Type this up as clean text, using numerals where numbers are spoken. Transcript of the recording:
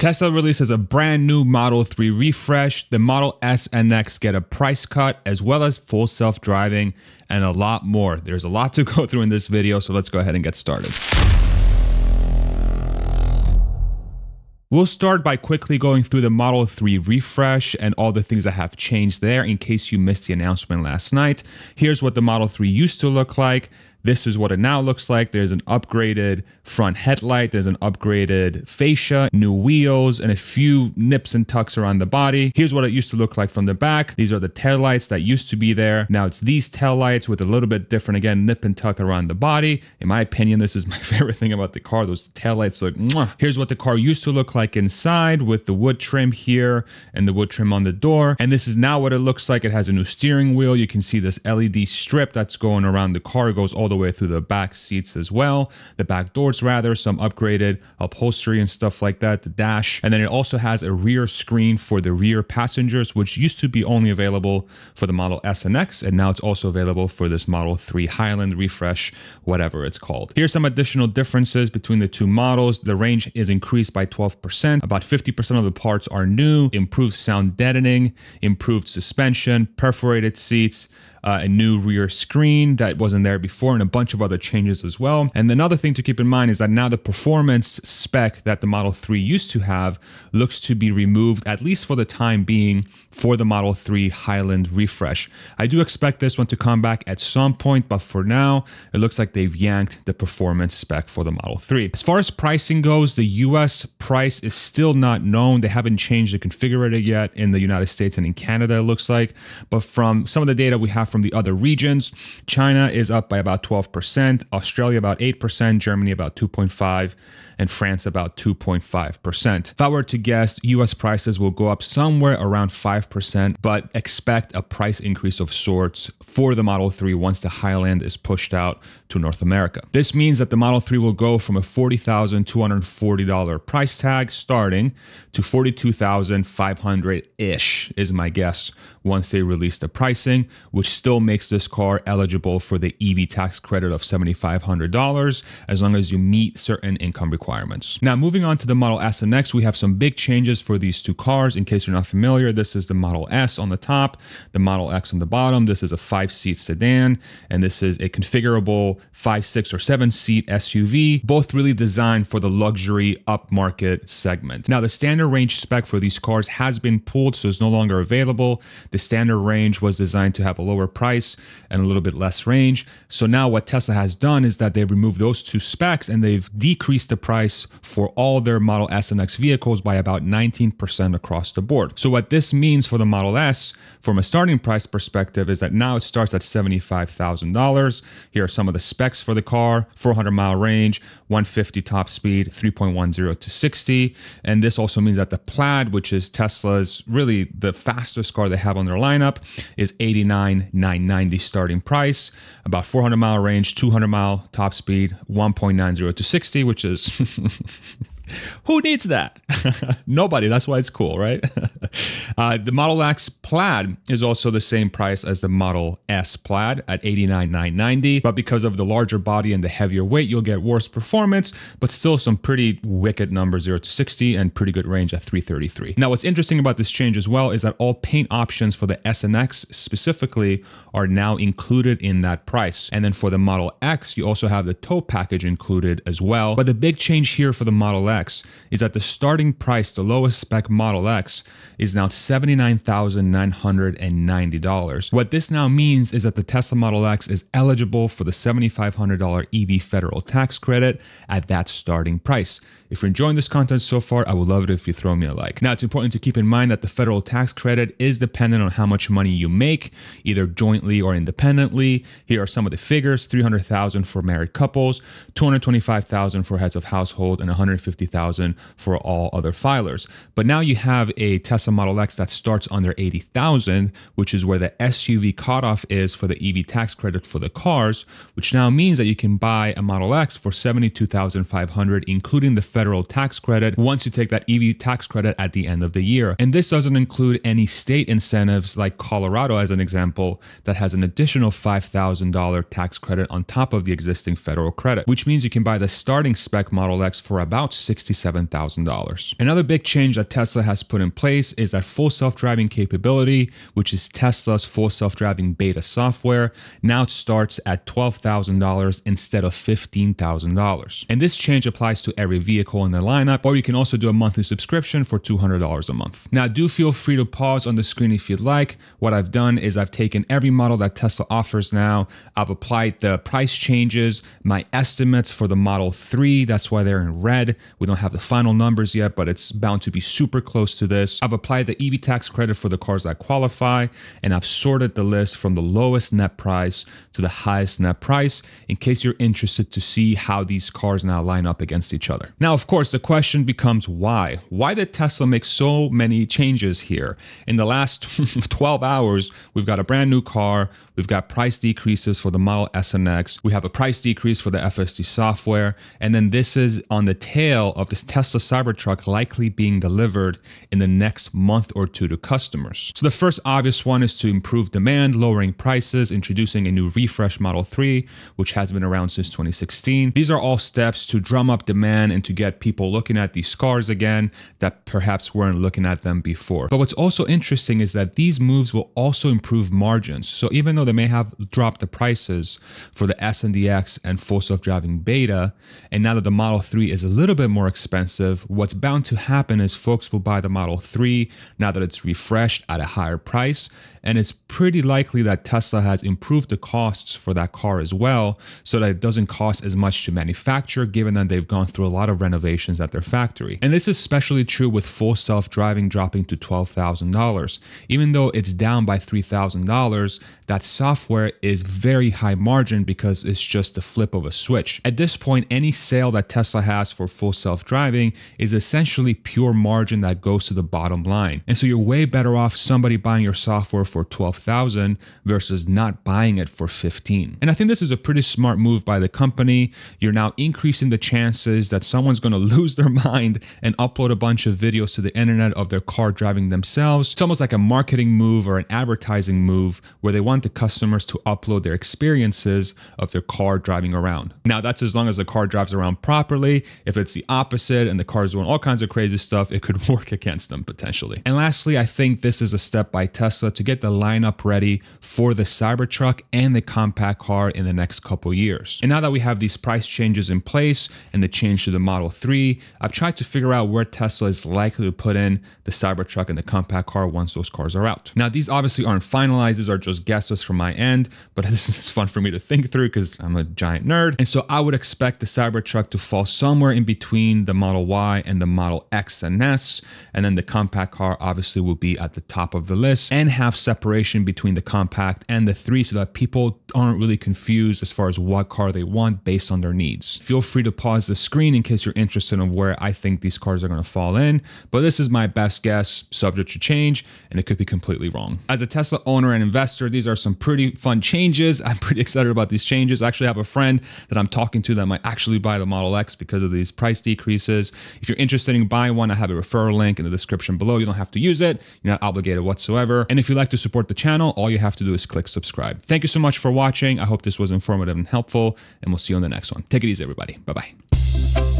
Tesla releases a brand new Model 3 refresh. The Model S and X get a price cut, as well as full self-driving and a lot more. There's a lot to go through in this video, so let's go ahead and get started. We'll start by quickly going through the Model 3 refresh and all the things that have changed there in case you missed the announcement last night. Here's what the Model 3 used to look like. This is what it now looks like. There's an upgraded front headlight. There's an upgraded fascia, new wheels, and a few nips and tucks around the body. Here's what it used to look like from the back. These are the taillights that used to be there. Now it's these taillights with a little bit different, again, nip and tuck around the body. In my opinion, this is my favorite thing about the car. Those taillights look mwah. Here's what the car used to look like inside with the wood trim here and the wood trim on the door. And this is now what it looks like. It has a new steering wheel. You can see this LED strip that's going around the car. It goes all the way through the back seats as well, the back doors rather, some upgraded upholstery and stuff like that, the dash. And then it also has a rear screen for the rear passengers, which used to be only available for the Model S and X, and now it's also available for this Model 3 Highland refresh, whatever it's called. Here's some additional differences between the two models. The range is increased by 12%. About 50% of the parts are new, improved sound deadening, improved suspension, perforated seats, a new rear screen that wasn't there before, and a bunch of other changes as well. And another thing to keep in mind is that now the performance spec that the Model 3 used to have looks to be removed, at least for the time being, for the Model 3 Highland refresh. I do expect this one to come back at some point, but for now, it looks like they've yanked the performance spec for the Model 3. As far as pricing goes, the US price is still not known. They haven't changed the configurator yet in the United States and in Canada, it looks like. But from some of the data we have from the other regions, China is up by about 12%, Australia about 8%, Germany about 2.5%, and France about 2.5%. If I were to guess, US prices will go up somewhere around 5%, but expect a price increase of sorts for the Model 3 once the Highland is pushed out to North America. This means that the Model 3 will go from a $40,240 price tag starting to $42,500-ish is my guess once they release the pricing, which still makes this car eligible for the EV tax credit of $7,500 as long as you meet certain income requirements. Now, moving on to the Model S and X, we have some big changes for these two cars. In case you're not familiar, this is the Model S on the top, the Model X on the bottom. This is a 5-seat sedan, and this is a configurable 5, 6, or 7-seat SUV, both really designed for the luxury upmarket segment. Now, the standard range spec for these cars has been pulled, so it's no longer available. The standard range was designed to have a lower price and a little bit less range. So now what Tesla has done is that they've removed those two specs and they've decreased the price for all their Model S and X vehicles by about 19% across the board. So what this means for the Model S from a starting price perspective is that now it starts at $75,000. Here are some of the specs for the car: 400-mile range, 150 top speed, 3.10 to 60. And this also means that the Plaid, which is Tesla's really the fastest car they have on their lineup, is $89,990 starting price, about 400-mile range, 200-mile top speed, 1.90 to 60, which is who needs that? Nobody. That's why it's cool, right? The Model X Plaid is also the same price as the Model S Plaid at $89,990. But because of the larger body and the heavier weight, you'll get worse performance, but still some pretty wicked numbers, 0 to 60, and pretty good range at 333. Now, what's interesting about this change as well is that all paint options for the S and X specifically are now included in that price. And then for the Model X, you also have the tow package included as well. But the big change here for the Model X is that the starting price, the lowest spec Model X, is now $79,990. What this now means is that the Tesla Model X is eligible for the $7,500 EV federal tax credit at that starting price. If you're enjoying this content so far, I would love it if you throw me a like. Now, it's important to keep in mind that the federal tax credit is dependent on how much money you make, either jointly or independently. Here are some of the figures: $300,000 for married couples, $225,000 for heads of household, and $150,000 for all other filers. But now you have a Tesla Model X that starts under $80,000, which is where the SUV cutoff is for the EV tax credit for the cars, which now means that you can buy a Model X for $72,500, including the federal federal tax credit once you take that EV tax credit at the end of the year. And this doesn't include any state incentives like Colorado, as an example, that has an additional $5,000 tax credit on top of the existing federal credit, which means you can buy the starting spec Model X for about $67,000. Another big change that Tesla has put in place is that full self-driving capability, which is Tesla's full self-driving beta software, now starts at $12,000 instead of $15,000. And this change applies to every vehicle in the lineup, or you can also do a monthly subscription for $200 a month. Now, do feel free to pause on the screen if you'd like. What I've done is I've taken every model that Tesla offers now. I've applied the price changes, my estimates for the Model 3. That's why they're in red. We don't have the final numbers yet, but it's bound to be super close to this. I've applied the EV tax credit for the cars that qualify, and I've sorted the list from the lowest net price to the highest net price in case you're interested to see how these cars now line up against each other. Now, of course, the question becomes why? Why did Tesla make so many changes here? In the last 12 hours, we've got a brand new car, we've got price decreases for the Model S and X, we have a price decrease for the FSD software, and then this is on the tail of this Tesla Cybertruck likely being delivered in the next month or two to customers. So the first obvious one is to improve demand, lowering prices, introducing a new refresh Model 3, which has been around since 2016. These are all steps to drum up demand and to get people looking at these cars again that perhaps weren't looking at them before. But what's also interesting is that these moves will also improve margins. So even though they may have dropped the prices for the S and the X and full self-driving beta, and now that the Model 3 is a little bit more expensive, what's bound to happen is folks will buy the Model 3 now that it's refreshed at a higher price. And it's pretty likely that Tesla has improved the costs for that car as well, so that it doesn't cost as much to manufacture, given that they've gone through a lot of renovations at their factory. And this is especially true with full self-driving dropping to $12,000. Even though it's down by $3,000, that software is very high margin because it's just the flip of a switch. At this point, any sale that Tesla has for full self-driving is essentially pure margin that goes to the bottom line. And so you're way better off somebody buying your software for $12,000 versus not buying it for $15,000. And I think this is a pretty smart move by the company. You're now increasing the chances that someone's going to lose their mind and upload a bunch of videos to the internet of their car driving themselves. It's almost like a marketing move or an advertising move where they want the customers to upload their experiences of their car driving around. Now, that's as long as the car drives around properly. If it's the opposite and the car's doing all kinds of crazy stuff, it could work against them potentially. And lastly, I think this is a step by Tesla to get the lineup ready for the Cybertruck and the compact car in the next couple years. And now that we have these price changes in place and the change to the Model 3, I've tried to figure out where Tesla is likely to put in the Cybertruck and the compact car once those cars are out. Now, these obviously aren't finalized. These are just guesses from my end, but this is fun for me to think through because I'm a giant nerd. And so I would expect the Cybertruck to fall somewhere in between the Model Y and the Model X and S. And then the compact car obviously will be at the top of the list and have separation between the compact and the 3 so that people aren't really confused as far as what car they want based on their needs. Feel free to pause the screen in case you're interested in where I think these cars are going to fall in, but this is my best guess, subject to change, and it could be completely wrong. As a Tesla owner and investor, these are some pretty fun changes. I'm pretty excited about these changes. I actually have a friend that I'm talking to that might actually buy the Model X because of these price decreases. If you're interested in buying one, I have a referral link in the description below. You don't have to use it. You're not obligated whatsoever. And if you'd like to support the channel, all you have to do is click subscribe. Thank you so much for watching. I hope this was informative and helpful, and we'll see you on the next one. Take it easy, everybody. Bye-bye.